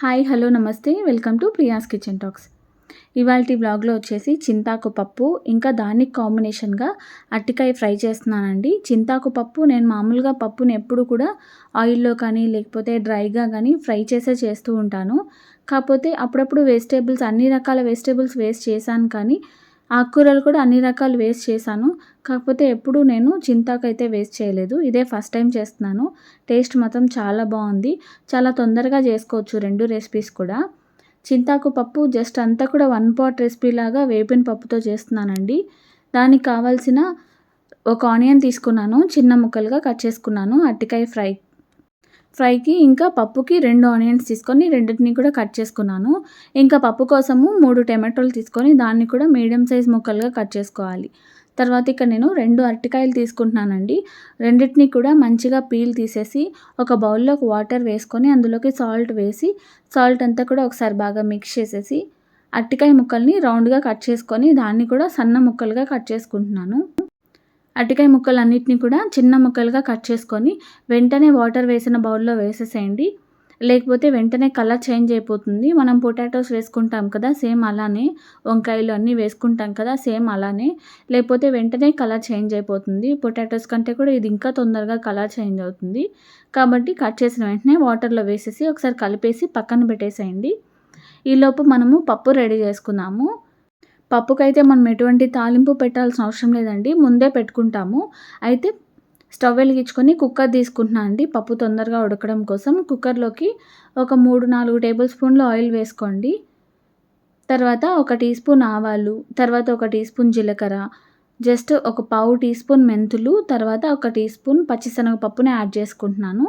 Hi hello నమస్తే welcome to Priya's kitchen talks. ఇవాల్టి వ్లాగ్లో వచ్చేసి చింతాకు పప్పు ఇంకా దానికి కాంబినేషన్గా అరటికాయ ఫ్రై చేస్తున్నానండి. చింతాకు పప్పు నేను మామూలుగా పప్పుని ఎప్పుడు కూడా ఆయిల్లో కానీ లేకపోతే డ్రైగా కానీ ఫ్రై చేస్తూ ఉంటాను. కాకపోతే అప్పుడప్పుడు వెజిటేబుల్స్ అన్ని రకాల వెజిటేబుల్స్ వేస్ట్ చేశాను, కానీ ఆకుకూరలు కూడా అన్ని రకాలు వేస్ట్ చేశాను. కాకపోతే ఎప్పుడూ నేను చింతాకైతే వేస్ట్ చేయలేదు. ఇదే ఫస్ట్ టైం చేస్తున్నాను. టేస్ట్ మాత్రం చాలా బాగుంది. చాలా తొందరగా చేసుకోవచ్చు రెండు రెసిపీస్ కూడా. చింతాకు పప్పు జస్ట్ అంతా కూడా వన్ పాట్ రెసిపీ లాగా వేపిన పప్పుతో చేస్తున్నానండి. దానికి కావాల్సిన ఒక ఆనియన్ తీసుకున్నాను, చిన్న ముక్కలుగా కట్ చేసుకున్నాను అరటికాయ ఫ్రైకి. ఇంకా పప్పుకి 2 ఆనియన్స్ తీసుకొని రెండింటిని కూడా కట్ చేసుకున్నాను. ఇంకా పప్పు కోసము 3 టమాటోలు తీసుకొని దాన్ని కూడా మీడియం సైజ్ ముక్కలుగా కట్ చేసుకోవాలి. తర్వాత ఇక్కడ నేను 2 అరటికాయలు తీసుకుంటున్నానండి. రెండింటిని కూడా మంచిగా పీల్ తీసేసి ఒక బౌల్లోకి వాటర్ వేసుకొని అందులోకి సాల్ట్ వేసి సాల్ట్ అంతా కూడా ఒకసారి బాగా మిక్స్ చేసేసి అరటికాయ ముక్కల్ని రౌండ్గా కట్ చేసుకొని దాన్ని కూడా సన్న ముక్కలుగా కట్ చేసుకుంటున్నాను. అరటికాయ ముక్కలన్నిటిని కూడా చిన్న ముక్కలుగా కట్ చేసుకొని వెంటనే వాటర్ వేసిన బౌల్లో వేసేసేయండి. లేకపోతే వెంటనే కలర్ చేంజ్ అయిపోతుంది. మనం పొటాటోస్ వేసుకుంటాం కదా, సేమ్ అలానే వంకాయలు అన్నీ వేసుకుంటాం కదా, సేమ్ అలానే. లేకపోతే వెంటనే కలర్ చేంజ్ అయిపోతుంది. పొటాటోస్ కంటే కూడా ఇది ఇంకా తొందరగా కలర్ చేంజ్ అవుతుంది. కాబట్టి కట్ చేసిన వెంటనే వాటర్లో వేసేసి ఒకసారి కలిపేసి పక్కన పెట్టేసేయండి. ఈలోపు మనము పప్పు రెడీ చేసుకుందాము. పప్పుకైతే మనం ఎటువంటి తాలింపు పెట్టాల్సిన అవసరం లేదండి, ముందే పెట్టుకుంటాము. అయితే స్టవ్ వెలిగించుకొని కుక్కర్ తీసుకుంటున్నాను అండి పప్పు తొందరగా ఉడకడం కోసం. కుక్కర్లోకి ఒక 3-4 టేబుల్ స్పూన్లు ఆయిల్ వేసుకోండి. తర్వాత 1 టీ స్పూన్ ఆవాలు, తర్వాత 1 టీ స్పూన్ జీలకర్ర, జస్ట్ ఒక పావు టీ స్పూన్ మెంతులు, తర్వాత 1 టీ స్పూన్ పచ్చిశనగపప్పుని యాడ్ చేసుకుంటున్నాను.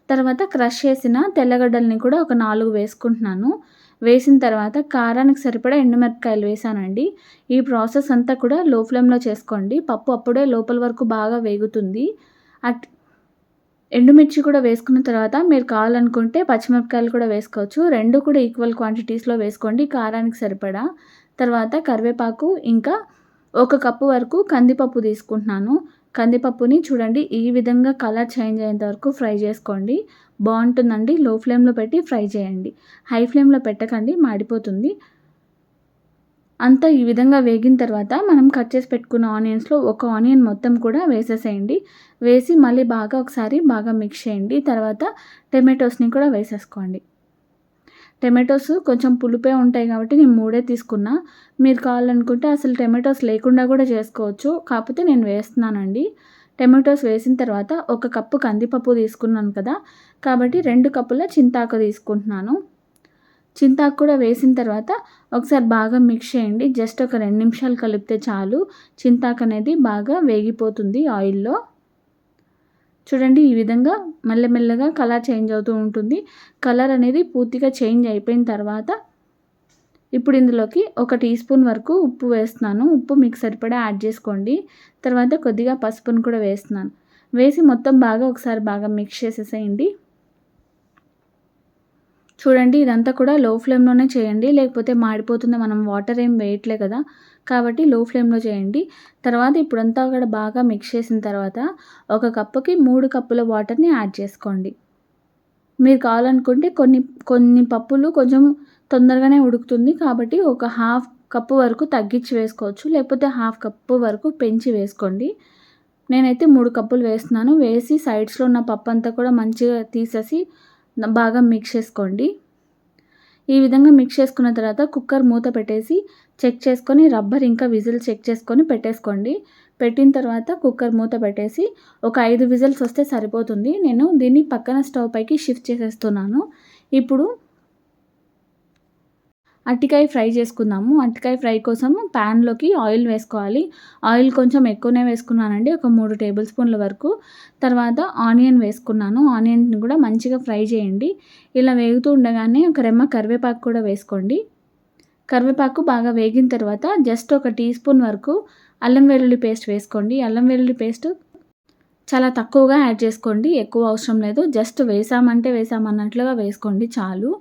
తర్వాత క్రష్ చేసిన తెల్లగడ్డల్ని కూడా ఒక 4 వేసుకుంటున్నాను. వేసిన తర్వాత కారానికి సరిపడా ఎండుమిరపకాయలు వేసానండి. ఈ ప్రాసెస్ అంతా కూడా లో ఫ్లేమ్లో చేసుకోండి. పప్పు అప్పుడే లోపల వరకు బాగా వేగుతుంది. ఎండుమిర్చి కూడా వేసుకున్న తర్వాత మీరు కావాలనుకుంటే పచ్చిమిరపకాయలు కూడా వేసుకోవచ్చు. 2 కూడా ఈక్వల్ క్వాంటిటీస్లో వేసుకోండి కారానికి సరిపడా. తర్వాత కరివేపాకు, ఇంకా 1 కప్పు వరకు కందిపప్పు తీసుకుంటున్నాను. కందిపప్పుని చూడండి ఈ విధంగా కలర్ చేంజ్ అయ్యేంత వరకు ఫ్రై చేసుకోండి. బాగుంటుందండి. లో ఫ్లేమ్లో పెట్టి ఫ్రై చేయండి, హై ఫ్లేమ్లో పెట్టకండి, మాడిపోతుంది. అంతా ఈ విధంగా వేగిన తర్వాత మనం కట్ చేసి పెట్టుకున్న ఆనియన్స్లో ఒక ఆనియన్ మొత్తం కూడా వేసేసేయండి. వేసి మళ్ళీ బాగా ఒకసారి బాగా మిక్స్ చేయండి. తర్వాత టమాటోస్ని కూడా వేసేసుకోండి. టమాటోస్ కొంచెం పులుపే ఉంటాయి కాబట్టి నేను 3 తీసుకున్నా. మీరు కావాలనుకుంటే అసలు టమాటోస్ లేకుండా కూడా చేసుకోవచ్చు, కాకపోతే నేను వేస్తున్నానండి. టమాటోస్ వేసిన తర్వాత 1 కప్పు కందిపప్పు తీసుకున్నాను కదా, కాబట్టి 2 కప్పుల చింతాకు తీసుకుంటున్నాను. చింతాకు కూడా వేసిన తర్వాత ఒకసారి బాగా మిక్స్ చేయండి. జస్ట్ ఒక 2 నిమిషాలు కలిపితే చాలు. చింతాకు అనేది బాగా వేగిపోతుంది ఆయిల్లో. చూడండి ఈ విధంగా మెల్లమెల్లగా కలర్ చేంజ్ అవుతూ ఉంటుంది. కలర్ అనేది పూర్తిగా చేంజ్ అయిపోయిన తర్వాత ఇప్పుడు ఇందులోకి 1 టీ స్పూన్ వరకు ఉప్పు వేస్తున్నాను. ఉప్పు మీకు సరిపడా యాడ్ చేసుకోండి. తర్వాత కొద్దిగా పసుపును కూడా వేస్తున్నాను. వేసి మొత్తం బాగా ఒకసారి బాగా మిక్స్ చేసేసేయండి. చూడండి ఇదంతా కూడా లో ఫ్లేమ్లోనే చేయండి, లేకపోతే మాడిపోతుంది. మనం వాటర్ ఏం వేయట్లే కదా, కాబట్టి లో ఫ్లేమ్లో చేయండి. తర్వాత ఇప్పుడంతా కూడా బాగా మిక్స్ చేసిన తర్వాత 1 కప్పుకి 3 కప్పుల వాటర్ని యాడ్ చేసుకోండి. మీరు కావాలనుకుంటే కొన్ని పప్పులు కొంచెం తొందరగానే ఉడుకుతుంది, కాబట్టి ఒక హాఫ్ కప్పు వరకు తగ్గించి వేసుకోవచ్చు, లేకపోతే హాఫ్ కప్పు వరకు పెంచి వేసుకోండి. నేనైతే 3 కప్పులు వేస్తున్నాను. వేసి సైడ్స్లో ఉన్న పప్పు అంతా కూడా మంచిగా తీసేసి బాగా మిక్స్ చేసుకోండి. ఈ విధంగా మిక్స్ చేసుకున్న తర్వాత కుక్కర్ మూత పెట్టేసి చెక్ చేసుకొని రబ్బర్ ఇంకా విజిల్ చెక్ చేసుకొని పెట్టేసుకోండి. పెట్టిన తర్వాత కుక్కర్ మూత పెట్టేసి ఒక 5 విజిల్స్ వస్తే సరిపోతుంది. నేను దీన్ని పక్కన స్టవ్ పైకి షిఫ్ట్ చేసేస్తున్నాను. ఇప్పుడు అరటికాయ ఫ్రై చేసుకుందాము. అరటికాయ ఫ్రై కోసం ప్యాన్లోకి ఆయిల్ వేసుకోవాలి. ఆయిల్ కొంచెం ఎక్కువనే వేసుకున్నానండి, ఒక 3 టేబుల్ స్పూన్ల వరకు. తర్వాత ఆనియన్ వేసుకున్నాను. ఆనియన్ని కూడా మంచిగా ఫ్రై చేయండి. ఇలా వేగుతూ ఉండగానే ఒక రెమ్మ కరివేపాకు కూడా వేసుకోండి. కరివేపాకు బాగా వేగిన తర్వాత జస్ట్ 1 టీ స్పూన్ వరకు అల్లం వెల్లుల్లి పేస్ట్ వేసుకోండి. అల్లం వెల్లుల్లి పేస్ట్ చాలా తక్కువగా యాడ్ చేసుకోండి, ఎక్కువ అవసరం లేదు. జస్ట్ వేసామంటే వేసామన్నట్లుగా వేసుకోండి చాలు.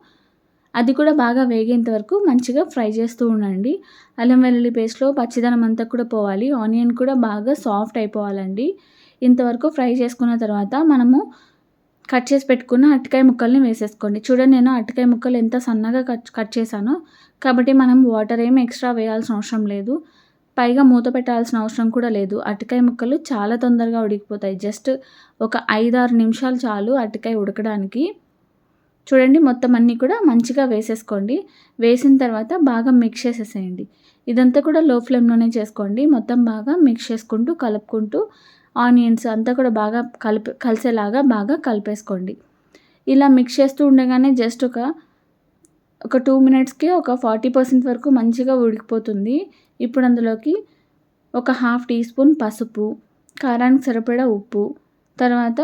అది కూడా బాగా వేగేంత వరకు మంచిగా ఫ్రై చేస్తూ ఉండండి. అల్లం వెల్లుల్లి పేస్ట్లో పచ్చిదనం అంతా కూడా పోవాలి. ఆనియన్ కూడా బాగా సాఫ్ట్ అయిపోవాలండి. ఇంతవరకు ఫ్రై చేసుకున్న తర్వాత మనము కట్ చేసి పెట్టుకున్న అరటికాయ ముక్కల్ని వేసేసుకోండి. చూడండి నేను అరటికాయ ముక్కలు ఎంత సన్నగా కట్ చేశానో, కాబట్టి మనం వాటర్ ఏమి ఎక్స్ట్రా వేయాల్సిన అవసరం లేదు. పైగా మూత పెట్టాల్సిన అవసరం కూడా లేదు. అరటికాయ ముక్కలు చాలా తొందరగా ఉడికిపోతాయి. జస్ట్ ఒక 5-6 నిమిషాలు చాలు అరటికాయ ఉడకడానికి. చూడండి మొత్తం అన్నీ కూడా మంచిగా వేసేసుకోండి. వేసిన తర్వాత బాగా మిక్స్ చేసేసేయండి. ఇదంతా కూడా లో ఫ్లేమ్‌లోనే చేసుకోండి. మొత్తం బాగా మిక్స్ చేసుకుంటూ, కలుపుకుంటూ ఆనియన్స్ అంతా కూడా బాగా కలిసేలాగా బాగా కలిపేసుకోండి. ఇలా మిక్స్ చేస్తూ ఉండగానే జస్ట్ ఒక 2 మినిట్స్‌కి ఒక 40% వరకు మంచిగా ఉడికిపోతుంది. ఇప్పుడు అందులోకి ఒక హాఫ్ టీ స్పూన్ పసుపు, కారానికి సరిపడా ఉప్పు, తర్వాత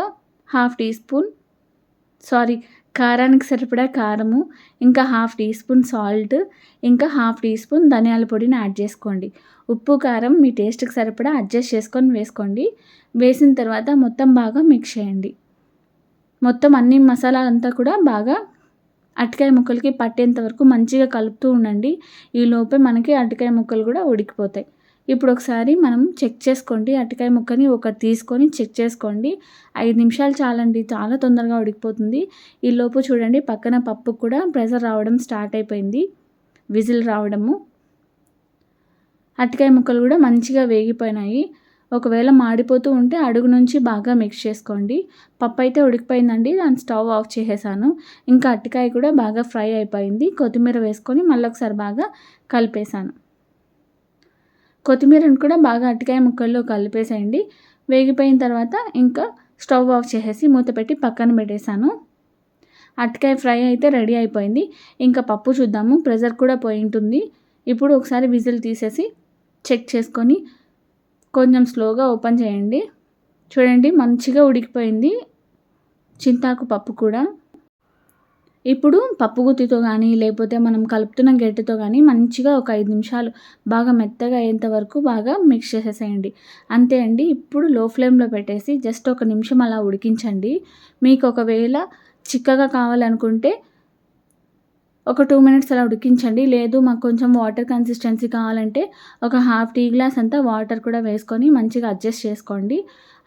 కారానికి సరిపడా కారము, ఇంకా హాఫ్ టీ స్పూన్ సాల్ట్, ఇంకా హాఫ్ టీ స్పూన్ ధనియాల పొడిని యాడ్ చేసుకోండి. ఉప్పు, కారం మీ టేస్ట్‌కి సరిపడా అడ్జస్ట్ చేసుకొని వేసుకోండి. వేసిన తర్వాత మొత్తం బాగా మిక్స్ చేయండి. మొత్తం అన్ని మసాలాలంతా కూడా బాగా అరటికాయ ముక్కలకి పట్టేంత వరకు మంచిగా కలుపుతూ ఉండండి. ఈలోపే మనకి అరటికాయ ముక్కలు కూడా ఉడికిపోతాయి. ఇప్పుడు ఒకసారి మనం చెక్ చేసుకోండి. అరటికాయ ముక్కని ఒకటి తీసుకొని చెక్ చేసుకోండి. 5 నిమిషాలు చాలండి. చాలా తొందరగా ఉడికిపోతుంది. ఈలోపు చూడండి పక్కన పప్పు కూడా ప్రెషర్ రావడం స్టార్ట్ అయిపోయింది. విజిల్ రావడము. అరటికాయ ముక్కలు కూడా మంచిగా వేగిపోయినాయి. ఒకవేళ మాడిపోతూ ఉంటే అడుగు నుంచి బాగా మిక్స్ చేసుకోండి. పప్పు అయితే ఉడికిపోయిందండి. దాన్ని స్టవ్ ఆఫ్ చేసేసాను. ఇంకా అరటికాయ కూడా బాగా ఫ్రై అయిపోయింది. కొత్తిమీర వేసుకొని మళ్ళీ ఒకసారి బాగా కలిపేసాను. కొత్తిమీరను కూడా బాగా అరటికాయ ముక్కల్లో కలిపేసేయండి. వేగిపోయిన తర్వాత ఇంకా స్టవ్ ఆఫ్ చేసేసి మూత పెట్టి పక్కన పెట్టేశాను. అరటికాయ ఫ్రై అయితే రెడీ అయిపోయింది. ఇంకా పప్పు చూద్దాము. ప్రెషర్ కూడా పోయి ఉంటుంది. ఇప్పుడు ఒకసారి విజిల్ తీసేసి చెక్ చేసుకొని కొంచెం స్లోగా ఓపెన్ చేయండి. చూడండి మంచిగా ఉడికిపోయింది చింతాకు పప్పు కూడా. ఇప్పుడు పప్పు గుత్తితో కానీ లేకపోతే మనం కలుపుతున్న గరిటెతో కానీ మంచిగా ఒక 5 నిమిషాలు బాగా మెత్తగా అయ్యేంత వరకు బాగా మిక్స్ చేసేసేయండి. అంతే అండి. ఇప్పుడు లో ఫ్లేమ్‌లో పెట్టేసి జస్ట్ ఒక నిమిషం అలా ఉడికించండి. మీకు ఒకవేళ చిక్కగా కావాలనుకుంటే ఒక 2 మినిట్స్ అలా ఉడికించండి. లేదు మాకు కొంచెం వాటర్ కన్సిస్టెన్సీ కావాలంటే ఒక హాఫ్ టీ గ్లాస్ అంతా వాటర్ కూడా వేసుకొని మంచిగా అడ్జస్ట్ చేసుకోండి.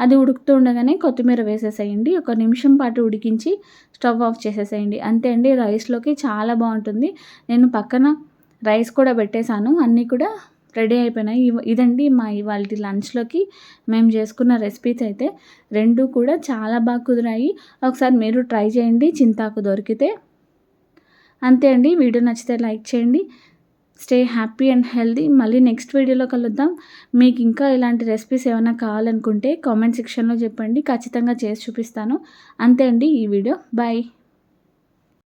అది ఉడుకుతూ ఉండగానే కొత్తిమీర వేసేసేయండి. ఒక నిమిషం పాటు ఉడికించి స్టవ్ ఆఫ్ చేసేసేయండి. అంతే అండి. రైస్‌లోకి చాలా బాగుంటుంది. నేను పక్కన రైస్ కూడా పెట్టేశాను. అన్నీ కూడా రెడీ అయిపోయినాయి. ఇదండి మా ఇవాల్టి లంచ్‌లోకి మేము చేసుకున్న రెసిపీస్ అయితే 2 కూడా చాలా బాగా కుదిరాయి. ఒకసారి మీరు ట్రై చేయండి చింతాకు దొరికితే. అంతే అండి. వీడియో నచ్చితే లైక్ చేయండి. Stay happy and healthy. మళ్ళీ నెక్స్ట్ వీడియోలో కలుద్దాం. మీకు ఇంకా ఇలాంటి రెసిపీస్ ఏమైనా కావాలనుకుంటే కామెంట్ సెక్షన్‌లో చెప్పండి. ఖచ్చితంగా చేసి చూపిస్తాను. అంతే అండి ఈ వీడియో. బాయ్.